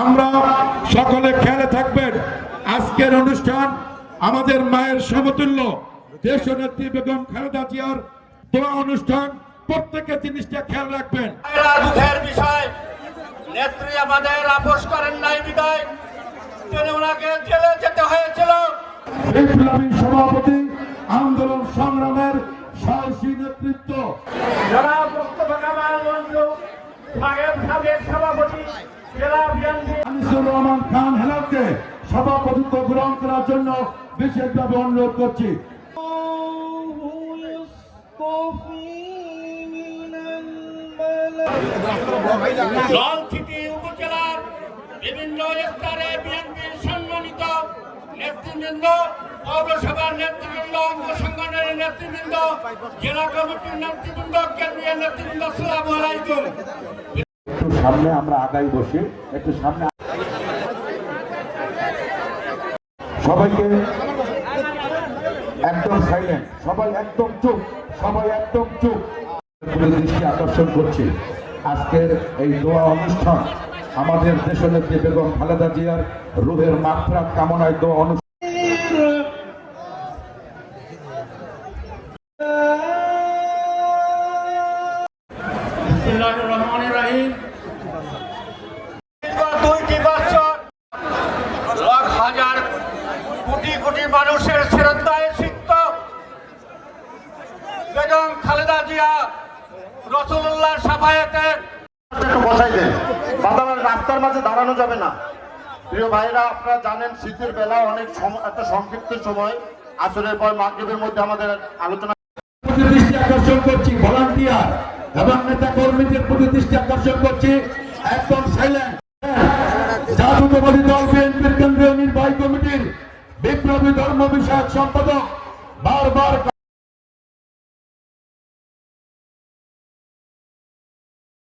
আমরা সকলে খেয়ালে থাকবেন। আজকের অনুষ্ঠান আমাদের মায়ের সমতুল্য দেশনেত্রী বেগম খালেদা জিয়ার দোয়া অনুষ্ঠান। প্রত্যেকে জিনিসটা খেয়াল রাখবেন। দুঃখের বিষয়, নেত্রী আমাদের আপোষ করেন নাই বিদায় তিনি ওনাকে জেলে যেতে হয়েছিল। বিপ্লবী সভাপতি, আন্দোলন সংগ্রামের সাহসী নেতৃত্ব জনাব মুস্তফা কামাল মঞ্জু, সাবেক সভাপতি জেলা বিএনপি আনিসুর রহমান খান হেলালকে সভাপতিত্ব গ্রহণ করার জন্য বিশেষভাবে অনুরোধ করছি। লালচিটি উপজেলার বিভিন্ন স্তরে বিএনপির সম্মানিত নেতৃবৃন্দ, পৌরসভার নেতৃবৃন্দ, অঙ্গ সংগঠনের নেতৃবৃন্দ, জেলা কমিটির নেতৃবৃন্দ, কেন্দ্রীয় নেতৃবৃন্দ, আসসালামু আলাইকুম। একটু সামনে আমরা আগাই বসে, একটু সামনে সবাইকে একদম সাইলেন্ট, সবাই একদম চুপ, সবাই একদম চুপ। দৃষ্টি আকর্ষণ করছি আজকের এই দোয়া অনুষ্ঠান আমাদের দেশনেত্রী বেগম খালেদা জিয়ার রুহের মাগফিরাত কামনায় দোয়া অনুষ্ঠান। দুইটি বছর লাখ হাজার কোটি কোটি মানুষের শ্রদ্ধায় সিক্ত বেগম খালেদা জিয়া রাসূলুল্লাহর শাফায়াতে একটু বসাই দেন, বাদামের রাস্তার মাঝে দাঁড়ানো যাবে না। প্রিয় ভাইরা, আপনারা জানেন শীতের বেলা অনেক একটা সংক্ষিপ্ত সময়, আসরের পর মাগরিবের মধ্যে আমাদের আলোচনা। দৃষ্টি আকর্ষণ করছি ভলান্টিয়ার এবং নেতা কর্মীদের প্রতি দৃষ্টি আকর্ষণ করছি একদম সাইলেন্ট। জাতীয়তাবাদী দল বিএনপির কেন্দ্রীয় নির্বাহী কমিটির বিপ্লবী ধর্ম বিষয়ক সম্পাদক বারবার